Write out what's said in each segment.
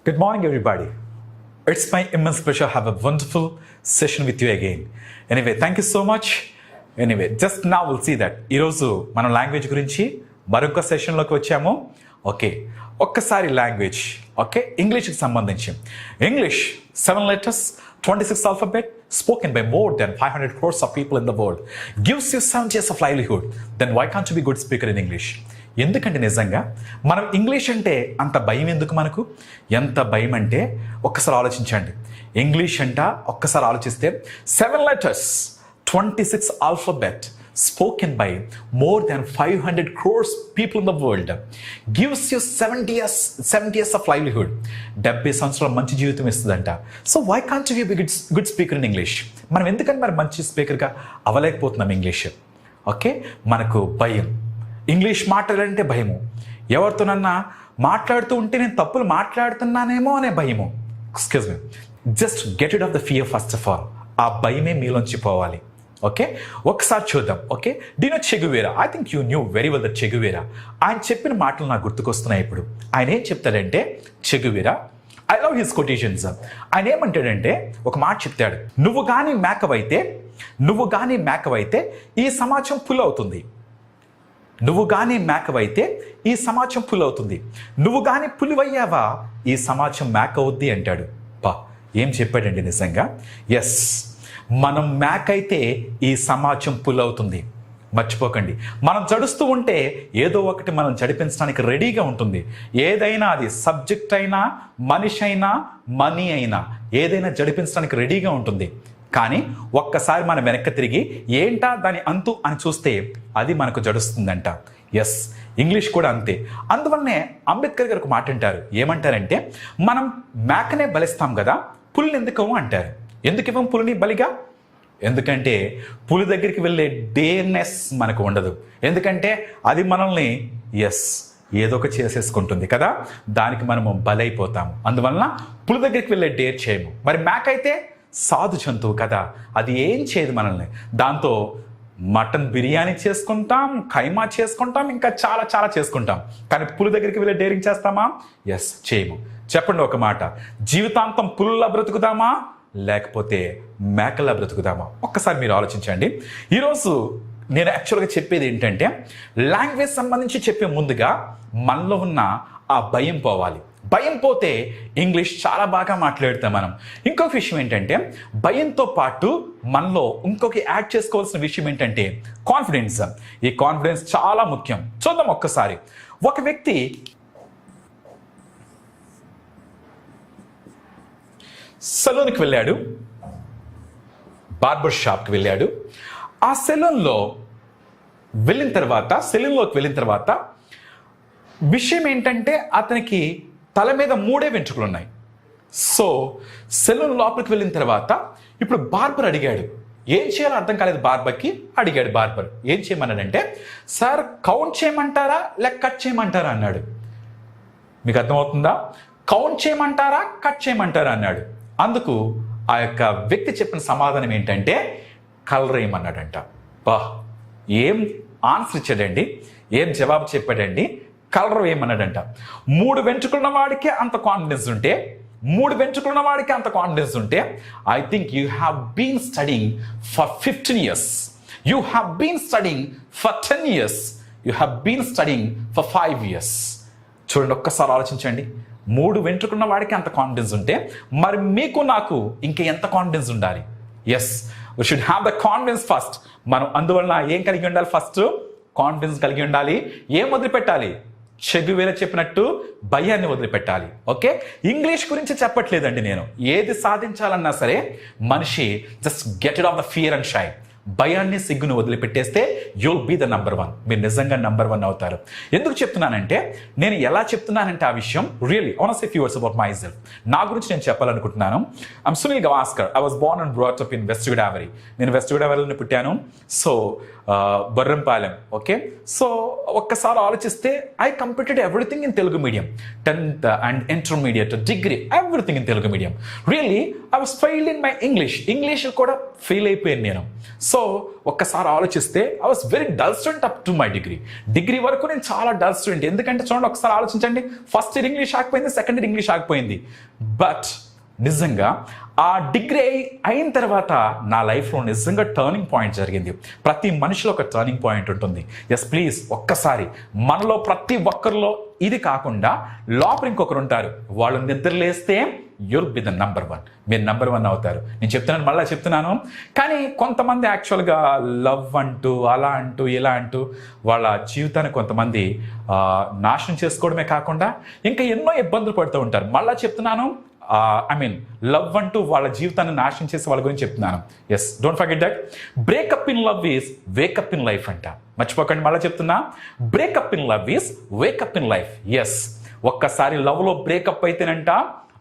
Good morning, everybody. It's my immense pleasure to have a wonderful session with you again. Anyway, thank you so much. Anyway, just now we'll see that ఈరోజు మనం language గురించి మరొక సెషన్లోకి వచ్చాము. Okay, ఒక్కసారి language okay ఇంగ్లీష్కి సంబంధించి English 7 letters, 26 alphabet, spoken by more than 500 crores of people in the world, gives you 7 years of livelihood. Then why can't you be good speaker in English? ఎందుకంటే నిజంగా మనం English అంటే అంత భయం ఎందుకు మనకు? ఎంత భయం అంటే ఒక్కసారి ఆలోచించండి. ఇంగ్లీష్ అంట ఒక్కసారి ఆలోచిస్తే 7 letters, 26 alphabet, spoken by more than 500 crores people in the world, gives you 70 years of livelihood. 70 సంవత్సరాల మంచి జీవితం ఇస్తుందంట. So why can't you be good speaker in English? మనం ఎందుకని మరి మంచి స్పీకర్గా అవ్వలేకపోతున్నాం ఇంగ్లీష్? ఓకే, మనకు భయం. ఇంగ్లీష్ మాట్లాడాలంటే భయము. ఎవరితోనన్నా మాట్లాడుతూ ఉంటే నేను తప్పులు మాట్లాడుతున్నానేమో అనే భయము. Excuse me, just get it off the fear first of all. ఆ భయమే మీలోంచి పోవాలి. ఓకే, ఒకసారి చూద్దాం. ఓకే, డినో Che Guevara. I think you knew very well that Che Guevara. ఆయన చెప్పిన మాటలు నాకు గుర్తుకొస్తున్నాయి ఇప్పుడు. ఆయన ఏం చెప్తాడంటే Che Guevara, I love his quotations. ఆయన ఏమంటాడంటే ఒక మాట చెప్తాడు, నువ్వు కానీ మేకవైతే ఈ సమాజం పుల్ అవుతుంది. నువ్వు కానీ మేకవైతే ఈ సమాజం పుల్ అవుతుంది. నువ్వు కానీ పులివయ్యావా ఈ సమాజం మేక అవుద్ది అంటాడు. పా, ఏం చెప్పాడండి నిజంగా. ఎస్, మనం మేక అయితే ఈ సమాజం పుల్ అవుతుంది. మర్చిపోకండి, మనం జడుస్తూ ఉంటే ఏదో ఒకటి మనం జడిపించడానికి రెడీగా ఉంటుంది. ఏదైనా అది సబ్జెక్ట్ అయినా, మనిషి అయినా, మనీ అయినా ఏదైనా జడిపించడానికి రెడీగా ఉంటుంది. కానీ ఒక్కసారి మనం వెనక్కి తిరిగి ఏంటా దాని అంతు అని చూస్తే అది మనకు జడుస్తుందంట. ఎస్, ఇంగ్లీష్ కూడా అంతే. అందువల్లనే అంబేద్కర్ గారు ఒక మాట అంటారు. ఏమంటారంటే, మనం మేకనే బలిస్తాం కదా, పులిని ఎందుకు అంటారు. ఎందుకు ఇవ్వం పులిని బలిగా? ఎందుకంటే పులి దగ్గరికి వెళ్ళే డేర్నెస్ మనకు ఉండదు. ఎందుకంటే అది మనల్ని ఏదో ఒక చేసేసుకుంటుంది కదా, దానికి మనము బలైపోతాము. అందువలన పులి దగ్గరికి వెళ్ళే డేర్ చేయము. మరి మేక అయితే సాధు జంతువు కదా, అది ఏం చేయదు మనల్ని. దాంతో మటన్ బిర్యానీ చేసుకుంటాం, ఖైమా చేసుకుంటాం, ఇంకా చాలా చాలా చేసుకుంటాం. కానీ పులి దగ్గరికి వెళ్ళి డేరింగ్ చేస్తామా? చేయము. చెప్పండి ఒక మాట, జీవితాంతం పులులా బ్రతుకుతామా లేకపోతే మేకలా బ్రతుకుతామా? ఒక్కసారి మీరు ఆలోచించండి. ఈరోజు నేను యాక్చువల్గా చెప్పేది ఏంటంటే, లాంగ్వేజ్ సంబంధించి చెప్పే ముందుగా మనలో ఉన్న ఆ భయం పోవాలి. భయం పోతే ఇంగ్లీష్ చాలా బాగా మాట్లాడతాం మనం. ఇంకొక విషయం ఏంటంటే, భయంతో పాటు మనలో ఇంకొక యాడ్ చేసుకోవాల్సిన విషయం ఏంటంటే కాన్ఫిడెన్స్. ఈ కాన్ఫిడెన్స్ చాలా ముఖ్యం. చూద్దాం ఒక్కసారి. ఒక వ్యక్తి సెలూన్కి వెళ్ళాడు, బార్బర్ షాప్కి వెళ్ళాడు. ఆ సెలూన్లోకి వెళ్ళిన తర్వాత విషయం ఏంటంటే, అతనికి తల మీద 3 వెంట్రుకలు ఉన్నాయి. సో సెలూన్ లోపలికి వెళ్ళిన తర్వాత ఇప్పుడు బార్బర్ అడిగాడు, ఏం చేయాలో అర్థం కాలేదు బార్బర్కి. అడిగాడు బార్బర్, ఏం చేయమన్నాడంటే, సార్ కౌంట్ చేయమంటారా లేక కట్ చేయమంటారా అన్నాడు. మీకు అర్థమవుతుందా? కౌంట్ చేయమంటారా కట్ చేయమంటారా అన్నాడు. అందుకు ఆ యొక్క వ్యక్తి చెప్పిన సమాధానం ఏంటంటే కలర్ వేయమన్నాడంట. బా, ఏం ఆన్సర్ ఇచ్చాడండి, ఏం జవాబు చెప్పాడండి. కలర్ వేయమన్నాడంట. 3 వెంట్రుకున్న వాడికే అంత కాన్ఫిడెన్స్ ఉంటే I think you have been studying for 15 years. You have been studying for 10 years. You have been studying for 5 years. చూడండి, ఒక్కసారి ఆలోచించండి. 3 వెంట్రుకున్న వాడికి అంత కాన్ఫిడెన్స్ ఉంటే మరి మీకు నాకు ఇంకా ఎంత కాన్ఫిడెన్స్ ఉండాలి? Yes, we should have the confidence first. మనం అందువలన ఏం కలిగి ఉండాలి? ఫస్ట్ కాన్ఫిడెన్స్ కలిగి ఉండాలి. ఏం వదిలిపెట్టాలి? చెగువేల చెప్పినట్టు భయాన్ని వదిలిపెట్టాలి. ఓకే, ఇంగ్లీష్ గురించి చెప్పట్లేదండి నేను. ఏది సాధించాలన్నా సరే మనిషి just get it off the fear and shy. భయాన్ని, సిగ్గును వదిలిపెట్టేస్తే యుల్ బీ ద నంబర్ 1. మీరు నిజంగా నంబర్ 1 అవుతారు. ఎందుకు చెప్తున్నానంటే, నేను ఎలా చెప్తున్నానంటే ఆ విషయం really I want to say few words about myself. నా గురించి నేను చెప్పాలనుకుంటున్నాను. I'm Sunil Gavaskar. I was born and brought up in West Godavari. నేను వెస్ట్ గోదావరిలోనే పుట్టాను. సో బొర్రంపాలెం. ఓకే, సో ఒక్కసారి ఆలోచిస్తే I completed everything in Telugu medium. 10th and intermediate, degree, everything in Telugu medium. Really I was failed in my English కూడా fail అయిపోయాను నేను. So so ఒక్కసారి ఆలోచిస్తే I was very dull student up to my degree వరకు నేను చాలా dull student. ఎందుకంటే చూడండి, ఒకసారి ఆలోచించండి, ఫస్ట్ ఇయర్ ఇంగ్లీష్ ఆగిపోయింది, సెకండ్ ఇయర్ ఇంగ్లీష్ ఆగిపోయింది. బట్ నిజంగా ఆ డిగ్రీ అయిన తర్వాత నా లైఫ్లో నిజంగా టర్నింగ్ పాయింట్ జరిగింది. ప్రతి మనిషిలో ఒక టర్నింగ్ పాయింట్ ఉంటుంది. ఎస్ ప్లీజ్, ఒక్కసారి మనలో ప్రతి ఒక్కరిలో ఇది కాకుండా లోపల ఇంకొకరు ఉంటారు. వాళ్ళు నిద్రలేస్తే యుల్ బి ద నంబర్ 1. మీరు నంబర్ 1 అవుతారు. నేను చెప్తున్నాను, మళ్ళీ చెప్తున్నాను. కానీ కొంతమంది యాక్చువల్గా లవ్ అంటూ అలా అంటూ ఇలా అంటూ వాళ్ళ జీవితాన్ని కొంతమంది నాశనం చేసుకోవడమే కాకుండా ఇంకా ఎన్నో ఇబ్బందులు పడుతూ ఉంటారు. మళ్ళీ చెప్తున్నాను, లవ్ అంటూ వాళ్ళ జీవితాన్ని నాశనం చేసే వాళ్ళ గురించి చెప్తున్నాను. Yes, don't forget that. Breakup in love is wakeup in life అంట. మర్చిపోకండి, మళ్ళీ చెప్తున్నా, breakup in love is wakeup in life. Yes, ఒక్కసారి లవ్లో బ్రేకప్ అయితేనంట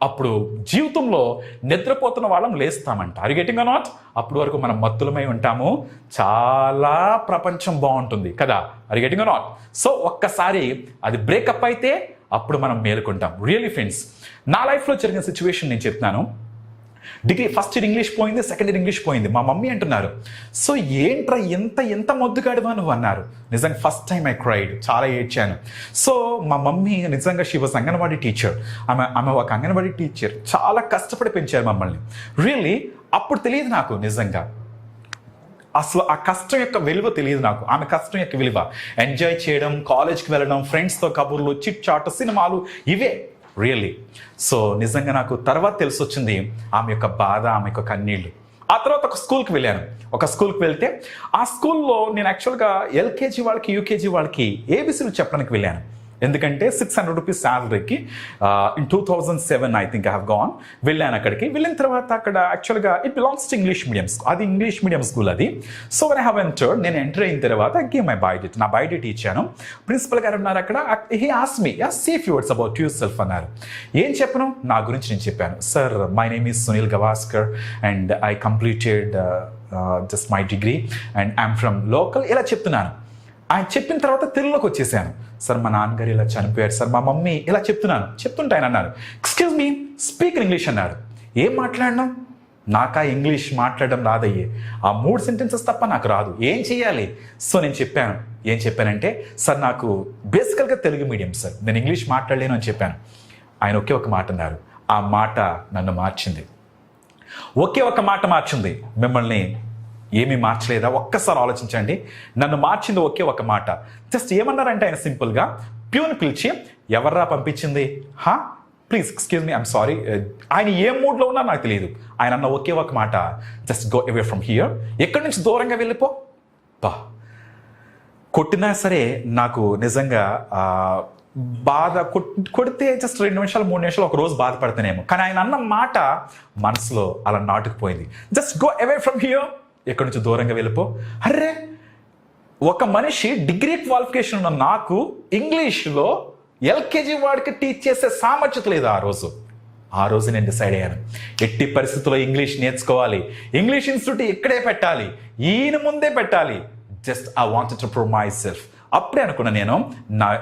అప్పుడు జీవితంలో నిద్రపోతున్న వాళ్ళం లేస్తామంట. Are you getting or not? అప్పటి వరకు మనం మత్తులమై ఉంటాము, చాలా ప్రపంచం బాగుంటుంది కదా. Are you getting or not? So ఒక్కసారి అది బ్రేకప్ అయితే అప్పుడు మనం మేలుకుంటాం. రియల్లీ ఫ్రెండ్స్, నా లైఫ్లో జరిగిన సిచ్యువేషన్ నేను చెప్తున్నాను. డిగ్రీ ఫస్ట్ ఇయర్ ఇంగ్లీష్ పోయింది, సెకండ్ ఇయర్ ఇంగ్లీష్ పోయింది. మా మమ్మీ అంటున్నారు, సో ఏంట్రా ఎంత మొద్దుగాడువా నువ్వు అన్నారు. నిజంగా ఫస్ట్ టైం ఐ క్రైడ్, చాలా ఏడ్చాను. సో మా మమ్మీ నిజంగా షీ వాజ్ అంగన్వాడీ టీచర్. ఆమె ఒక అంగన్వాడీ టీచర్, చాలా కష్టపడి పెంచారు మమ్మల్ని. రియల్లీ అప్పుడు తెలియదు నాకు నిజంగా అసలు ఆ కష్టం యొక్క విలువ తెలియదు నాకు. ఆమె కష్టం యొక్క విలువ ఎంజాయ్ చేయడం, కాలేజ్కి వెళ్ళడం, ఫ్రెండ్స్తో కబుర్లు, చిట్ చాట్, సినిమాలు, ఇవే రియల్లీ. సో నిజంగా నాకు తర్వాత తెలిసి వచ్చింది ఆమె యొక్క బాధ, ఆమె యొక్క కన్నీళ్ళు. ఆ తర్వాత ఒక స్కూల్కి వెళ్ళాను. ఒక స్కూల్కి వెళ్తే ఆ స్కూల్లో నేను యాక్చువల్గా ఎల్కేజీ వాళ్ళకి, యూకేజీ వాళ్ళకి ఏబీసీలు చెప్పడానికి వెళ్ళాను. ఎందుకంటే 600 రూపీస్ శాలరీకి in 2007 I think I have gone. వెళ్ళాను అక్కడికి. వెళ్ళిన తర్వాత అక్కడ యాక్చువల్గా it belongs to English medium school. అది ఇంగ్లీష్ మీడియం స్కూల్ అది. So when I have entered, నేను ఎంటర్ అయిన తర్వాత గివ్ మై బయోడేటా, నా బయోడేటా ఇచ్చాను. ప్రిన్సిపల్ గారు ఉన్నారు అక్కడ. He asked me say few words about yourself అన్నారు. ఏం చెప్పను, నా గురించి నేను చెప్పాను. Sir, my name is Sunil Gavaskar and I completed just my degree and I'm from local, ఇలా చెప్తున్నాను. ఆయన చెప్పిన తర్వాత తెలుగులోకి వచ్చేసాను. సార్, మా నాన్నగారు ఇలా చనిపోయారు సార్, మా మమ్మీ, ఇలా చెప్తుంటే ఆయన అన్నారు, excuse me, speak in English అన్నారు. ఏం మాట్లాడినాం? నాకా ఇంగ్లీష్ మాట్లాడడం రాదయ్యే, ఆ 3 సెంటెన్సెస్ తప్ప నాకు రాదు, ఏం చేయాలి? సో నేను చెప్పాను. ఏం చెప్పానంటే, సార్ నాకు బేసికల్గా తెలుగు మీడియం సార్, నేను ఇంగ్లీష్ మాట్లాడలేను అని చెప్పాను. ఆయన ఒకే ఒక మాట అన్నారు. ఆ మాట నన్ను మార్చింది. ఒకే ఒక మాట మార్చింది. మిమ్మల్ని ఏమీ మార్చలేదా? ఒక్కసారి ఆలోచించండి. నన్ను మార్చింది ఒకే ఒక మాట. జస్ట్ ఏమన్నారంటే ఆయన సింపుల్గా ప్యూన్ పిలిచి, ఎవర్రా పంపించింది? Please excuse me, I'm sorry. ఆయన ఏ మూడ్లో ఉన్నా నాకు తెలియదు. ఆయన అన్న ఒకే ఒక మాట, just go away from here, ఎక్కడి నుంచి దూరంగా వెళ్ళిపో. కొట్టినా సరే నాకు నిజంగా బాధ, కొడితే జస్ట్ 2 నిమిషాలు 3 నిమిషాలు ఒక రోజు బాధపడతానేమో. కానీ ఆయన అన్న మాట మనసులో అలా నాటుకుపోయింది. Just go away from here, ఎక్కడి నుంచి దూరంగా వెళ్ళిపో. అర్రే, ఒక మనిషి డిగ్రీ క్వాలిఫికేషన్ ఉన్న నాకు ఇంగ్లీష్లో ఎల్కేజీ వాడికి టీచ్ చేసే సామర్థ్యత లేదు. ఆ రోజు నేను డిసైడ్ అయ్యాను, ఎట్టి పరిస్థితుల్లో ఇంగ్లీష్ నేర్చుకోవాలి, ఇంగ్లీష్ ఇన్స్టిట్యూట్ ఇక్కడే పెట్టాలి, ఈయన ముందే పెట్టాలి. Just I wanted to prove my self. అప్పుడే అనుకున్నా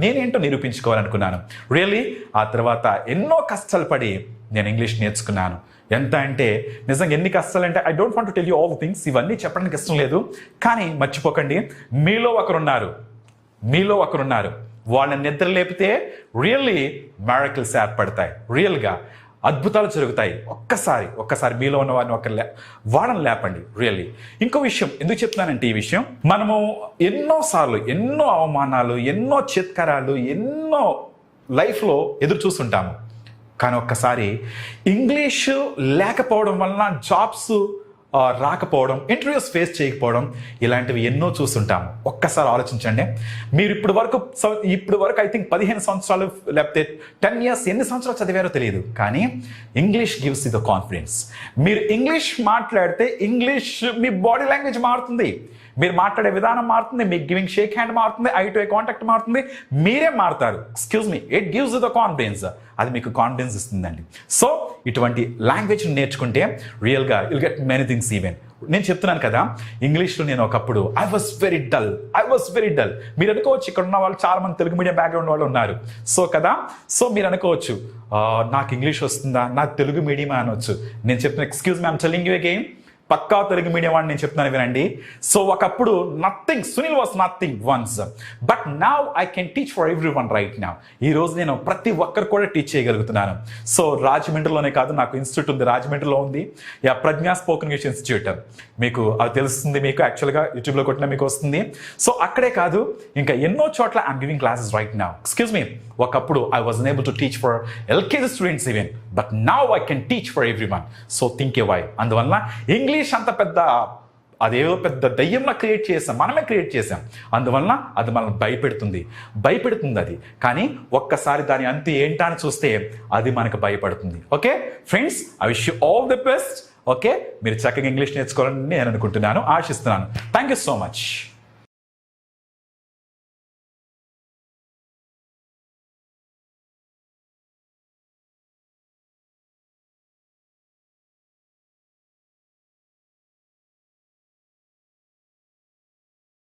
నేనేంటో నిరూపించుకోవాలనుకున్నాను. రియల్లీ ఆ తర్వాత ఎన్నో కష్టాలు పడి నేను ఇంగ్లీష్ నేర్చుకున్నాను. ఎంత అంటే నిజంగా ఎన్ని కష్టాలు అంటే I don't want to tell you all the things. ఇవన్నీ చెప్పడానికి ఇష్టం లేదు. కానీ మర్చిపోకండి, మీలో ఒకరున్నారు, వాళ్ళని నిద్ర లేపితే రియల్లీ మిరకిల్స్ ఏర్పడతాయి, రియల్గా అద్భుతాలు జరుగుతాయి. ఒక్కసారి మీలో ఉన్న వారిని వాళ్ళని లేపండి. రియల్లీ ఇంకో విషయం ఎందుకు చెప్తున్నానంటే, ఈ విషయం మనము ఎన్నోసార్లు ఎన్నో అవమానాలు, ఎన్నో చిత్కారాలు, ఎన్నో లైఫ్లో ఎదురు చూస్తుంటాము. కానీ ఒక్కసారి ఇంగ్లీషు లేకపోవడం వలన జాబ్స్ రాకపోవడం, ఇంటర్వ్యూస్ ఫేస్ చేయకపోవడం, ఇలాంటివి ఎన్నో చూస్తుంటాము. ఒక్కసారి ఆలోచించండి. మీరు ఇప్పుడు వరకు ఐ థింక్ 15 సంవత్సరాలు లేకపోతే 10 ఇయర్స్ ఎన్ని సంవత్సరాలు చదివారో తెలియదు. కానీ English gives you the confidence. మీరు ఇంగ్లీష్ మాట్లాడితే ఇంగ్లీష్ మీ బాడీ లాంగ్వేజ్ మారుతుంది, మీరు మాట్లాడే విధానం మారుతుంది, మీ గివింగ్ షేక్ హ్యాండ్ మారుతుంది, ఐ టు ఐ కాంటాక్ట్ మారుతుంది, మీరే మారుతారు. Excuse me, it gives you the confidence. అది మీకు కాన్ఫిడెన్స్ ఇస్తుందండి. సో ఇటువంటి లాంగ్వేజ్ నేర్చుకుంటే రియల్గా you'll get many things. Even నేను చెప్తున్నాను కదా, ఇంగ్లీష్లో నేను ఒకప్పుడు ఐ వాస్ వెరీ డల్. మీరు అనుకోవచ్చు, ఇక్కడ ఉన్న వాళ్ళు చాలా మంది తెలుగు మీడియం బ్యాక్గ్రౌండ్ వాళ్ళు ఉన్నారు. సో మీరు అనుకోవచ్చు, నాకు ఇంగ్లీష్ వస్తుందా, నాకు తెలుగు మీడియమా అనొచ్చు. నేను చెప్తున్నా, excuse me, I'm telling you again, పక్కా తెలుగు మీడియం వాడిని నేను చెప్తున్నాను వినండి. సో ఒకప్పుడు Sunil was nothing once, but now I can teach for every one right now. ఈ రోజు నేను ప్రతి ఒక్కరు కూడా టీచ్ చేయగలుగుతున్నాను. సో రాజమండ్రిలోనే కాదు, నాకు ఇన్స్టిట్యూట్ ఉంది, రాజమండ్రిలో ఉంది, ప్రజ్ఞా స్పోకెన్ ఇంగ్లీష్ ఇన్స్టిట్యూట్. మీకు అది తెలుస్తుంది, మీకు యాక్చువల్గా యూట్యూబ్లో కొట్టినా మీకు వస్తుంది. సో అక్కడే కాదు, ఇంకా ఎన్నో చోట్ల I'm giving classes right now. Excuse me, ఒకప్పుడు I was unable to teach for LKG students even, but now I can teach for every one. So think a why. అందువల్ల ఇంగ్లీష్ అంత అదేదో పెద్ద దయ్యంలా మనమే క్రియేట్ చేసాం. అందువల్ల అది మనల్ని భయపెడుతుంది అది. కానీ ఒక్కసారి దాని అంతు ఏంటా అని చూస్తే అది మనకు భయపడుతుంది. Okay friends, I wish you all the best. Okay, మీరు చక్కగా ఇంగ్లీష్ నేర్చుకోవాలని నేను అనుకుంటున్నాను, ఆశిస్తున్నాను. Thank you so much.